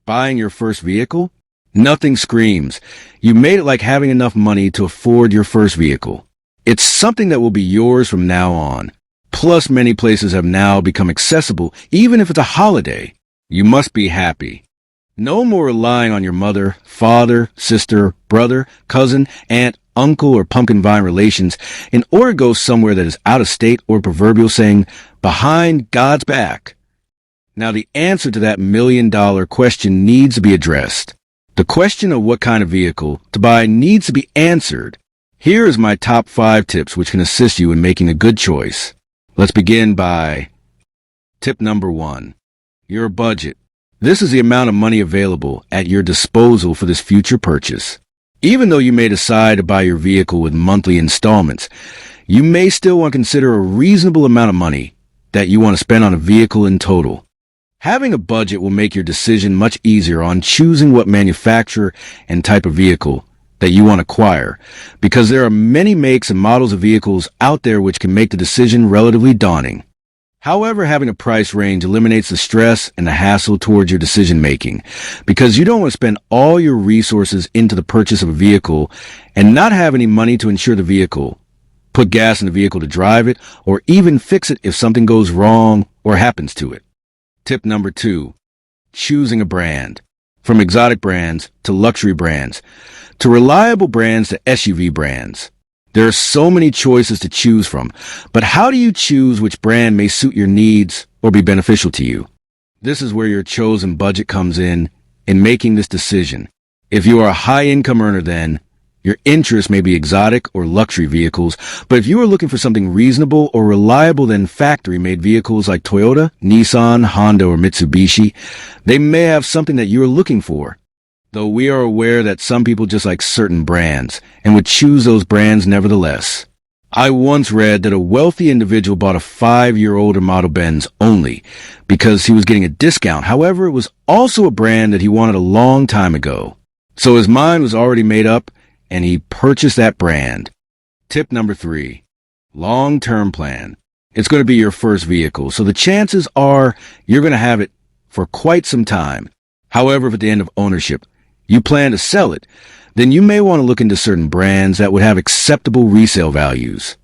Buying your first vehicle? Nothing screams. You made it like having enough money to afford your first vehicle. It's something that will be yours from now on. Plus, many places have now become accessible, even if it's a holiday. You must be happy. No more relying on your mother, father, sister, brother, cousin, aunt, uncle, or pumpkin vine relations in order to go somewhere that is out of state or proverbial saying, behind God's back. Now, the answer to that million-dollar question needs to be addressed. The question of what kind of vehicle to buy needs to be answered. Here is my top 5 tips which can assist you in making a good choice. Let's begin by tip number 1. Your budget. This is the amount of money available at your disposal for this future purchase. Even though you may decide to buy your vehicle with monthly installments, you may still want to consider a reasonable amount of money that you want to spend on a vehicle in total. Having a budget will make your decision much easier on choosing what manufacturer and type of vehicle that you want to acquire, because there are many makes and models of vehicles out there which can make the decision relatively daunting. However, having a price range eliminates the stress and the hassle towards your decision making, because you don't want to spend all your resources into the purchase of a vehicle and not have any money to insure the vehicle, put gas in the vehicle to drive it, or even fix it if something goes wrong or happens to it. Tip number 2, choosing a brand. From exotic brands to luxury brands, to reliable brands to SUV brands. There are so many choices to choose from, but how do you choose which brand may suit your needs or be beneficial to you? This is where your chosen budget comes in making this decision. If you are a high-income earner, then your interest may be exotic or luxury vehicles, but if you are looking for something reasonable or reliable, then factory-made vehicles like Toyota, Nissan, Honda, or Mitsubishi, they may have something that you are looking for. Though we are aware that some people just like certain brands and would choose those brands nevertheless. I once read that a wealthy individual bought a 5-year-old model Benz only because he was getting a discount. However, it was also a brand that he wanted a long time ago. So his mind was already made up and he purchased that brand. Tip number 3, long-term plan. It's going to be your first vehicle, so the chances are you're going to have it for quite some time. However, if at the end of ownership, you plan to sell it, then you may want to look into certain brands that would have acceptable resale values.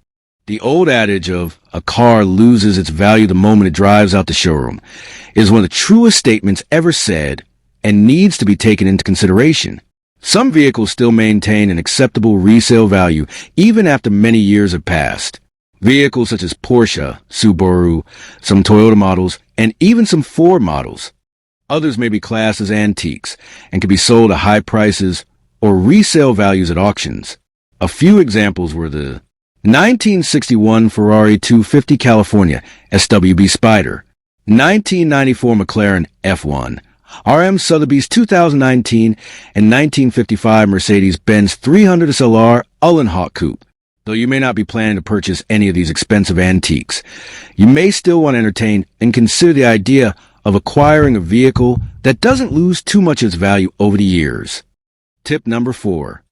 The old adage of a car loses its value the moment it drives out the showroom is one of the truest statements ever said and needs to be taken into consideration. Some vehicles still maintain an acceptable resale value even after many years have passed. Vehicles such as Porsche, Subaru, some Toyota models, and even some Ford models. Others may be classed as antiques and can be sold at high prices or resale values at auctions. A few examples were the 1961 Ferrari 250 California SWB Spider, 1994 McLaren F1, RM Sotheby's 2019 and 1955 Mercedes-Benz 300 SLR Uhlenhawk Coupe. Though you may not be planning to purchase any of these expensive antiques, you may still want to entertain and consider the idea of acquiring a vehicle that doesn't lose too much of its value over the years. Tip number 4,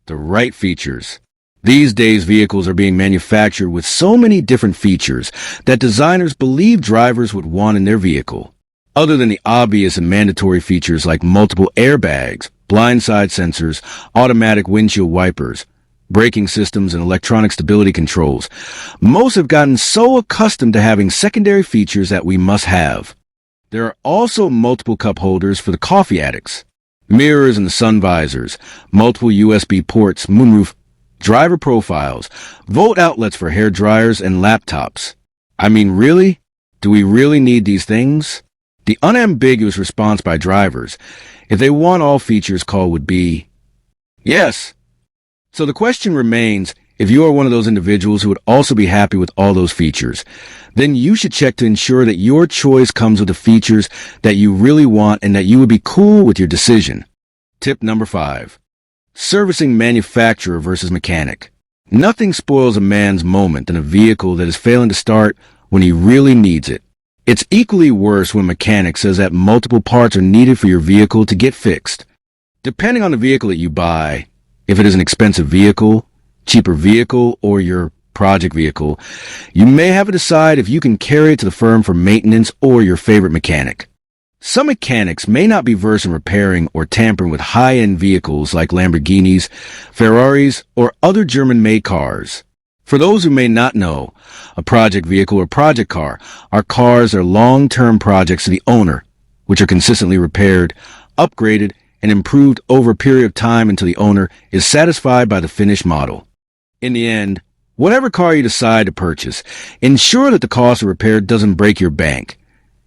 the right features. These days, vehicles are being manufactured with so many different features that designers believe drivers would want in their vehicle. Other than the obvious and mandatory features like multiple airbags, blindside sensors, automatic windshield wipers, braking systems, and electronic stability controls, most have gotten so accustomed to having secondary features that we must have. There are also multiple cup holders for the coffee addicts, mirrors in the sun visors, multiple USB ports, moonroof, driver profiles, volt outlets for hair dryers and laptops. I mean, really? Do we really need these things? The unambiguous response by drivers, if they want all features called, would be yes. So the question remains, if you are one of those individuals who would also be happy with all those features, then you should check to ensure that your choice comes with the features that you really want and that you would be cool with your decision. Tip number 5, servicing manufacturer versus mechanic. Nothing spoils a man's moment than a vehicle that is failing to start when he really needs it. It's equally worse when a mechanic says that multiple parts are needed for your vehicle to get fixed. Depending on the vehicle that you buy, if it is an expensive vehicle, cheaper vehicle, or your project vehicle, you may have to decide if you can carry it to the firm for maintenance or your favorite mechanic. Some mechanics may not be versed in repairing or tampering with high-end vehicles like Lamborghinis, Ferraris, or other German-made cars. For those who may not know, a project vehicle or project car are cars or long-term projects to the owner, which are consistently repaired, upgraded, and improved over a period of time until the owner is satisfied by the finished model. In the end, whatever car you decide to purchase, ensure that the cost of repair doesn't break your bank.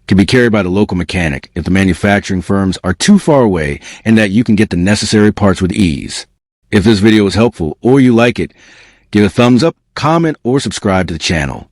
Can be carried by the local mechanic if the manufacturing firms are too far away and that you can get the necessary parts with ease. If this video was helpful or you like it, give a thumbs up, comment, or subscribe to the channel.